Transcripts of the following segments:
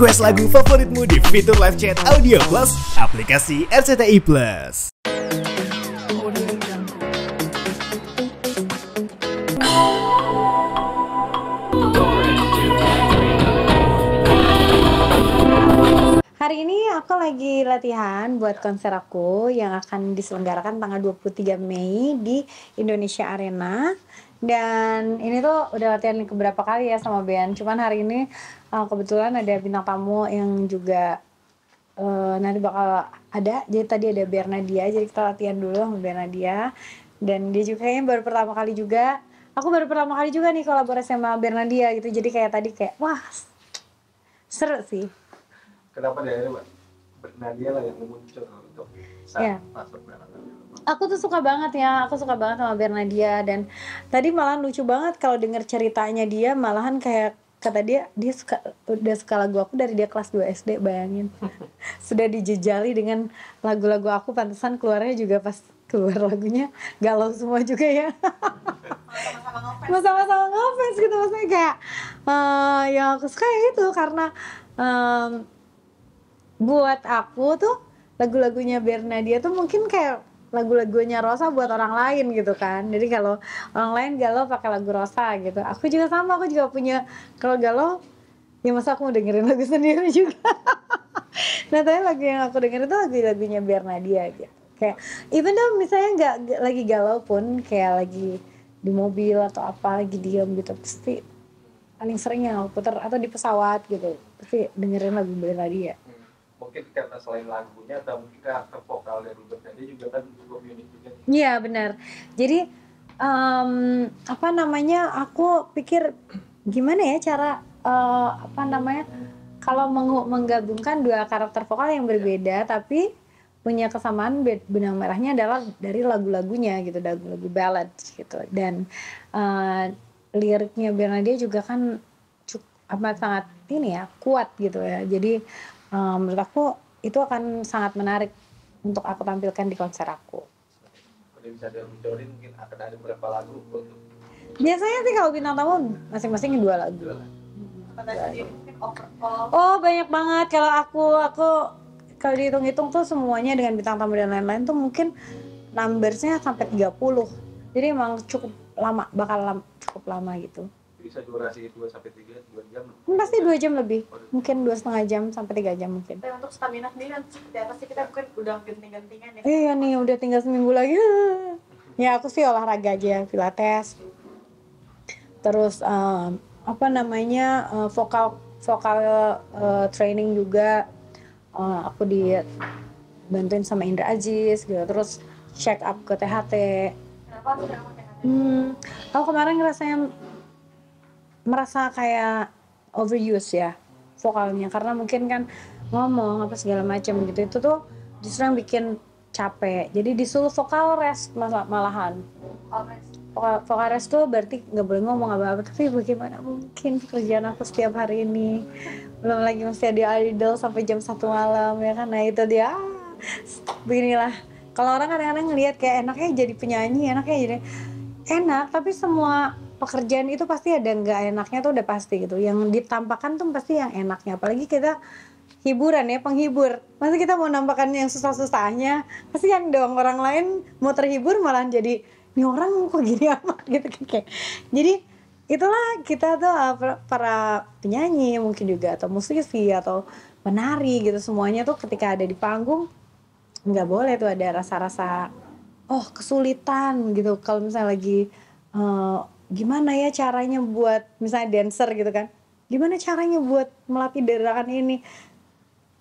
Request lagu favoritmu di fitur live chat Audio Plus, aplikasi RCTI Plus. Hari ini aku lagi latihan buat konser aku yang akan diselenggarakan tanggal 23 Mei di Indonesia Arena. Dan ini tuh udah latihan keberapa kali ya sama band. Cuman hari ini kebetulan ada bintang tamu yang juga nanti bakal ada. Jadi tadi ada Bernadia, jadi kita latihan dulu sama Bernadia. Dan dia juga kayaknya baru pertama kali juga. Aku baru pertama kali juga nih kolaborasi sama Bernadia gitu. Jadi kayak tadi kayak wah seru sih. Kenapa dari Bernadia lah yang muncul untuk saat masuk Bernadia? Aku tuh suka banget sama Bernadia. Dan tadi malah lucu banget kalau denger ceritanya dia, malahan kayak kata dia udah suka lagu aku dari dia kelas 2 SD, bayangin. Sudah dijejali dengan lagu-lagu aku, pantesan keluarnya juga pas keluar lagunya galau semua juga ya. Sama-sama ngefans gitu, maksudnya kayak yang aku suka itu karena buat aku tuh lagu-lagunya Bernadia tuh mungkin kayak lagu-lagunya Rosa buat orang lain gitu kan. Jadi kalau orang lain galau pakai lagu Rosa gitu, aku juga sama, aku juga punya, kalau galau ya masa aku mau dengerin lagu sendiri juga. Nah tapi lagu yang aku dengerin itu lagu-lagunya Bernadia gitu. Kayak even though misalnya nggak lagi galau pun, kayak lagi di mobil atau apa lagi diem gitu, pasti paling sering yang aku puter, atau di pesawat gitu pasti dengerin lagu Bernadia. Mungkin karena selain lagunya atau mungkin karakter vokal dari Bernadia juga kan cukup unik juga. Iya benar. Jadi aku pikir gimana ya cara kalau menggabungkan dua karakter vokal yang berbeda tapi punya kesamaan, benang merahnya adalah dari lagu-lagunya gitu, lagu-lagu ballad gitu. Dan liriknya Bernadia juga kan amat sangat ini ya, kuat gitu ya. Jadi menurut aku itu akan sangat menarik untuk aku tampilkan di konser aku. Kalau bisa dibocorin mungkin akan ada berapa lagu untuk? Biasanya sih kalau bintang tamu masing-masing 2 lagu. Oh banyak banget. Kalau aku kalau dihitung-hitung tuh semuanya dengan bintang tamu dan lain-lain tuh mungkin numbersnya sampai 30. Jadi emang cukup lama, cukup lama gitu. Bisa durasi 2 sampai 2 jam? Pasti 2 jam lebih, mungkin 2,5 jam sampai 3 jam mungkin. Tapi untuk stamina sendiri kan seperti apa sih, kita bukan udah ganti-gantian ya? Iya nih udah tinggal seminggu lagi. Ya aku sih olahraga aja, pilates. Terus vokal training juga. Aku dibantuin sama Indra Aziz gitu. Terus check up ke THT. Kenapa harus THT? Aku kemarin merasa kayak overuse ya vokalnya, karena mungkin kan ngomong apa segala macam gitu, itu tuh justru yang bikin capek. Jadi disuruh vokal rest malahan. Vokal rest tuh berarti nggak boleh ngomong apa-apa, tapi bagaimana mungkin pekerjaan aku setiap hari ini, belum lagi mesti ada idol sampai jam 1 malam ya kan. Nah itu dia beginilah. Kalau orang kadang-kadang ngelihat kayak enaknya jadi penyanyi, enaknya jadi enak, tapi semua pekerjaan itu pasti ada nggak enaknya tuh udah pasti gitu. Yang ditampakkan tuh pasti yang enaknya. Apalagi kita hiburan ya, penghibur. Masa kita mau nampakkan yang susah-susahnya? Kasihan dong, orang lain mau terhibur malah jadi ini orang kok gini amat gitu kan. Jadi itulah kita tuh para penyanyi mungkin juga, atau musisi atau penari gitu, semuanya tuh ketika ada di panggung nggak boleh tuh ada rasa-rasa kesulitan gitu. Kalau misalnya lagi gimana ya caranya buat misalnya dancer gitu kan, gimana caranya buat melatih gerakan ini,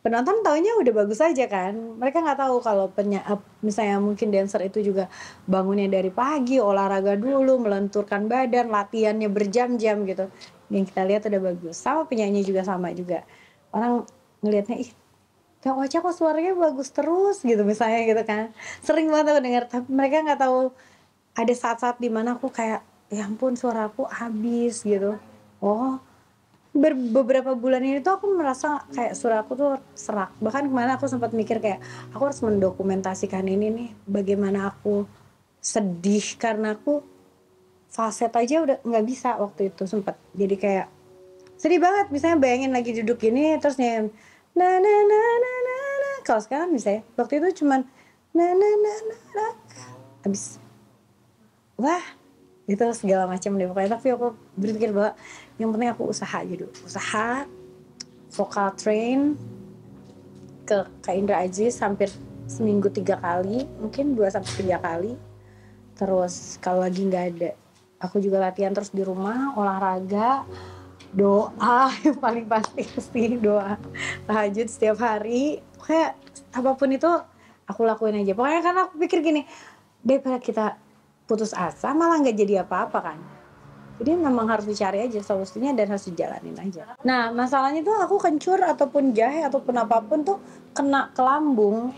penonton taunya udah bagus aja kan, mereka nggak tahu kalau misalnya mungkin dancer itu juga bangunnya dari pagi, olahraga dulu, melenturkan badan, latihannya berjam-jam gitu. Yang kita lihat udah bagus. Sama penyanyi juga sama juga, orang ngelihatnya Kang Ocha kok suaranya bagus terus gitu misalnya gitu kan, sering banget aku dengar, tapi mereka nggak tahu ada saat-saat dimana aku kayak ya ampun suara aku habis gitu. Beberapa bulan ini tuh aku merasa kayak suara aku tuh serak. Bahkan kemarin aku sempat mikir kayak aku harus mendokumentasikan ini nih, bagaimana aku sedih karena aku falset aja udah nggak bisa waktu itu sempat. Jadi kayak Sedih banget, misalnya bayangin lagi duduk gini terus nyanyi na na na na na na. Kalau sekarang misalnya waktu itu cuman na na na na na. Habis wah itu segala macam deh pokoknya. Tapi aku berpikir bahwa yang penting aku usaha aja dulu, usaha vokal train ke Kak Indra Aziz hampir seminggu 3 kali, mungkin 2-3 kali. Terus kalau lagi nggak ada, aku juga latihan terus di rumah, olahraga, doa yang paling pasti sih, doa tahajud setiap hari. Kayak apapun itu aku lakuin aja. Pokoknya karena aku pikir gini, daripada kita putus asa malah nggak jadi apa-apa kan. Jadi memang harus dicari aja solusinya dan harus dijalanin aja. Nah masalahnya tuh aku kencur ataupun jahe ataupun apapun tuh kena ke lambung.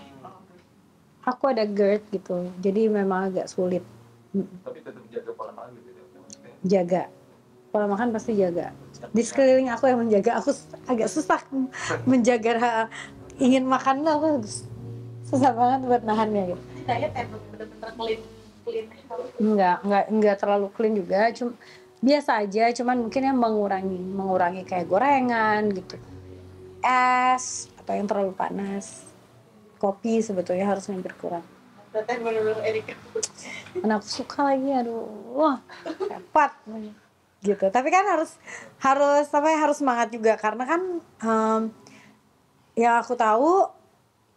Aku ada GERD gitu, jadi memang agak sulit. Tapi tetap jaga pola makan gitu ya? Jaga pola makan pasti jaga. Di sekeliling aku yang menjaga, aku agak susah menjaga ingin makan tuh, aku susah banget buat nahannya gitu. Diet emang bener-bener clean health. Enggak terlalu clean juga, cuma biasa aja, cuman mungkin yang mengurangi kayak gorengan gitu, es atau yang terlalu panas, kopi sebetulnya harus hampir kurang. Ternyata bener-bener Erika. Anak suka lagi, aduh, wah, hebat gitu. Tapi kan harus semangat juga karena kan yang aku tahu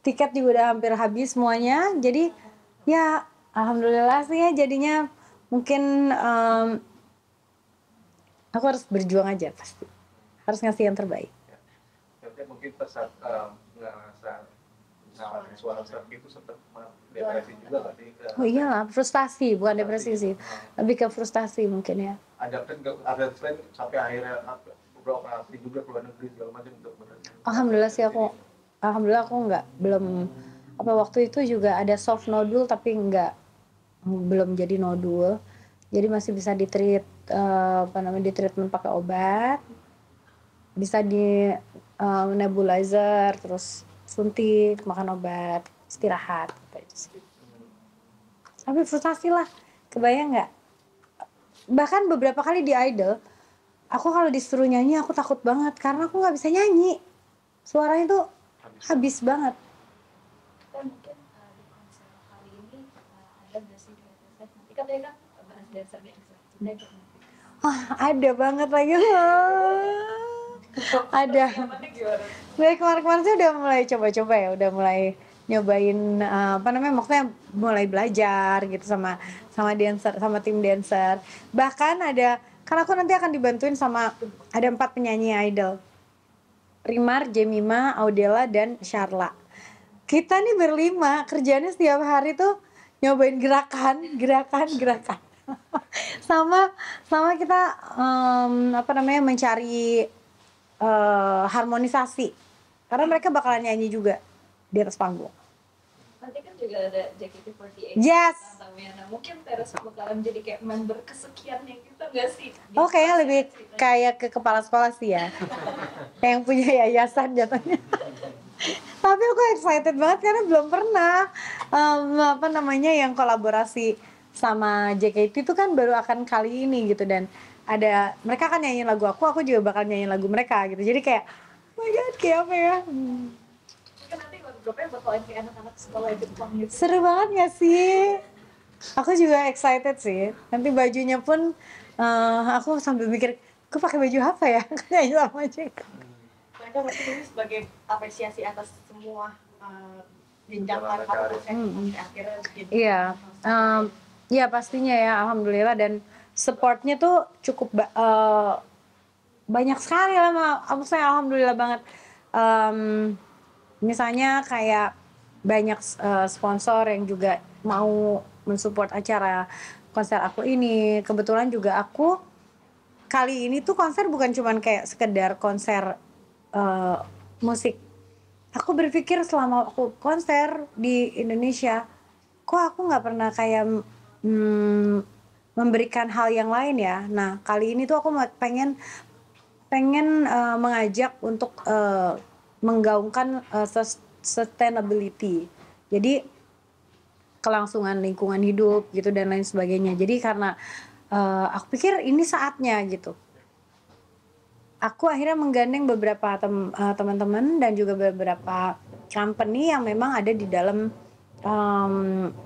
tiket juga udah hampir habis semuanya. Jadi ya alhamdulillah sih ya jadinya mungkin aku harus berjuang aja pasti. Harus ngasih yang terbaik. Ya, mungkin pas saat ngerasa ngalamin suara serak itu sempat depresi juga nggak sih? Oh iyalah, frustasi, bukan depresi sih. Lebih ke frustasi mungkin ya. Ada tren sampai akhirnya beberapa kali juga keluar negeri segala macam untuk Alhamdulillah sih aku belum waktu itu juga ada soft nodule tapi belum jadi nodul. Jadi masih bisa di-treat di-treatment pakai obat. Bisa di nebulizer, terus suntik, makan obat, istirahat gitu aja sih. Tapi frustasi lah, kebayang nggak? Bahkan beberapa kali di Idol, aku kalau disuruh nyanyi aku takut banget karena aku nggak bisa nyanyi, suaranya tuh habis banget. Dan mungkin di konser kali ini ada nggak sih nanti kan dia kan bahas dancer Wah ada banget lagi. Ada. Dari kemarin-kemarin sih udah mulai coba-coba ya, udah mulai nyobain maksudnya mulai belajar gitu sama dancer, sama tim dancer. Bahkan kan aku nanti akan dibantuin ada 4 penyanyi idol. Rimar, Jemima, Audella, dan Sharla. Kita nih berlima kerjanya setiap hari tuh nyobain gerakan. sama kita mencari harmonisasi karena mereka bakalan nyanyi juga di atas panggung. Nanti kan juga ada JKT48. Yes. Nah, mungkin Teres bakalan jadi kayak member kesekian yang kita nggak sih? Oh kayaknya lebih kayak ke kepala sekolah sih ya, yang punya yayasan jatuhnya. Tapi aku excited banget karena belum pernah yang kolaborasi sama JKT itu kan baru akan kali ini gitu, dan mereka kan nyanyiin lagu aku juga bakal nyanyiin lagu mereka gitu. Jadi kayak oh my god, kayak apa ya? Mungkin nanti lagu-lagunya bakalan kayak anak-anak sekolah Jepang gitu. Seru banget gak sih? Aku juga excited sih. Nanti bajunya pun aku sambil mikir, aku pakai baju apa ya? Nyanyi sama aja. Mereka berarti ini sebagai apresiasi atas semua jenjang karir sampai akhirnya gitu. Iya, iya pastinya ya, alhamdulillah, dan supportnya tuh cukup banyak sekali lah, maksudnya alhamdulillah banget. Misalnya kayak banyak sponsor yang juga mau mensupport acara konser aku ini. Kebetulan juga aku kali ini tuh konser bukan cuman kayak sekedar konser musik. Aku berpikir selama aku konser di Indonesia, kok aku nggak pernah kayak memberikan hal yang lain ya. Nah kali ini tuh aku pengen mengajak untuk menggaungkan sustainability. Jadi kelangsungan lingkungan hidup gitu dan lain sebagainya. Jadi karena aku pikir ini saatnya gitu. aku akhirnya menggandeng beberapa teman-teman dan juga beberapa company yang memang ada di dalam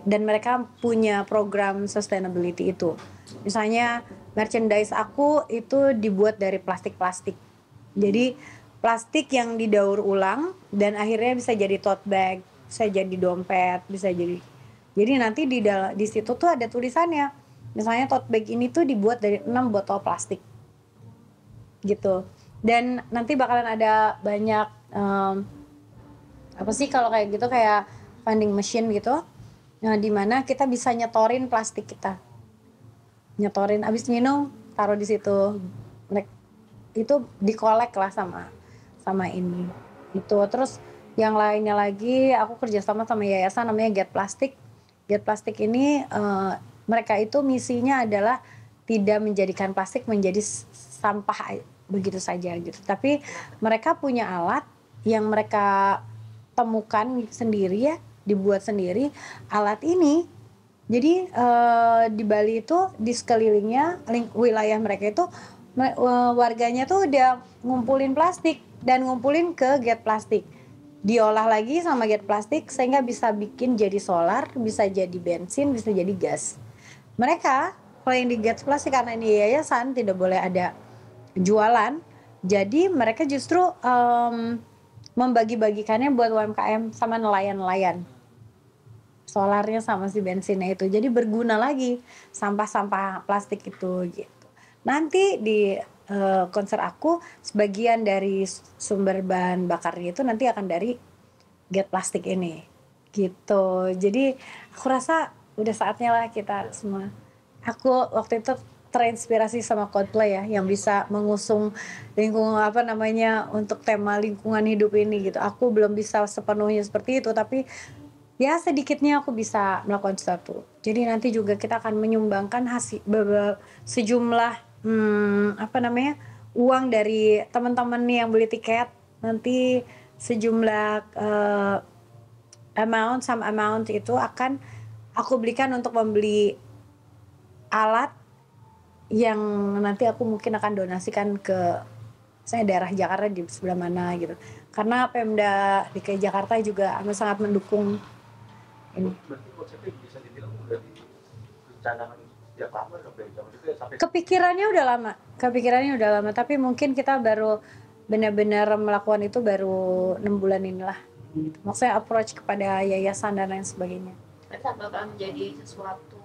dan mereka punya program sustainability itu. Misalnya merchandise aku itu dibuat dari plastik-plastik. Jadi plastik yang didaur ulang dan akhirnya bisa jadi tote bag, bisa jadi dompet, bisa jadi. Jadi nanti di situ tuh ada tulisannya. Misalnya tote bag ini tuh dibuat dari 6 botol plastik. Gitu. Dan nanti bakalan ada banyak apa sih kalau kayak gitu, kayak vending machine gitu. Nah, di mana kita bisa nyetorin plastik kita. Nyetorin abis minum, taruh di situ. Itu dikolek lah sama ini. Itu terus yang lainnya lagi aku kerjasama sama yayasan namanya Get Plastic. Get Plastic ini mereka itu misinya adalah tidak menjadikan plastik menjadi sampah begitu saja gitu. Tapi mereka punya alat yang mereka temukan sendiri ya, dibuat sendiri alat ini. Jadi di Bali itu di sekelilingnya wilayah mereka itu warganya tuh udah ngumpulin plastik dan ngumpulin ke Get Plastic. Diolah lagi sama Get Plastic sehingga bisa bikin jadi solar, bisa jadi bensin, bisa jadi gas. Mereka kalau yang di Get Plastic karena ini yayasan tidak boleh ada jualan, jadi mereka justru membagi-bagikannya buat UMKM sama nelayan-nelayan. Solarnya sama si bensinnya itu, jadi berguna lagi sampah-sampah plastik itu gitu. Nanti di konser aku sebagian dari sumber bahan bakarnya itu nanti akan dari Get Plastic ini gitu. Jadi aku rasa udah saatnya lah kita semua. Aku waktu itu terinspirasi sama Coldplay ya, yang bisa mengusung lingkungan apa namanya untuk tema lingkungan hidup ini gitu. Aku belum bisa sepenuhnya seperti itu, tapi ya sedikitnya aku bisa melakukan sesuatu. Jadi nanti juga kita akan menyumbangkan hasil sejumlah apa namanya uang dari teman-teman nih yang beli tiket, nanti sejumlah some amount itu akan aku belikan untuk membeli alat yang nanti aku mungkin akan donasikan ke saya daerah Jakarta di sebelah mana gitu. Karena Pemda DKI Jakarta juga amat sangat mendukung ini. Berarti konsepnya bisa dibilang udah direncanakan sejak lama sampai zaman itu ya, sampai Kepikirannya udah lama, tapi mungkin kita baru benar-benar melakukan itu baru 6 bulan inilah. Maksudnya approach kepada yayasan dan lain sebagainya. Berarti bakal menjadi sesuatu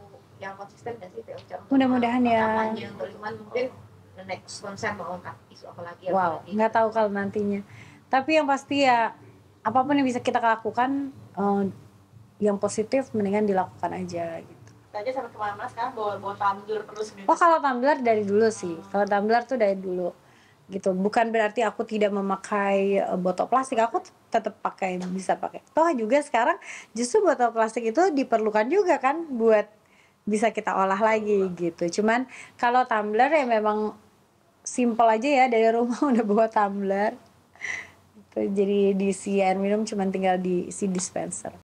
yang konsisten dan sih Mudah-mudahan ya. Yang kelima mungkin the next konser mau angkat isu apa lagi? Wow, nggak tahu kalau nantinya. Tapi yang pasti ya apapun yang bisa kita lakukan yang positif mendingan dilakukan aja gitu. Aja sampai kemana-mana sekarang bawa tumbler terus gitu. Oh kalau tumbler dari dulu sih. Kalau tumbler tuh dari dulu gitu. Bukan berarti aku tidak memakai botol plastik. Aku tetap bisa pakai. Toh juga sekarang justru botol plastik itu diperlukan juga kan buat bisa kita olah lagi gitu. Cuman kalau tumbler ya memang simple aja ya, dari rumah udah bawa tumbler. Jadi diisi air minum cuman tinggal diisi dispenser.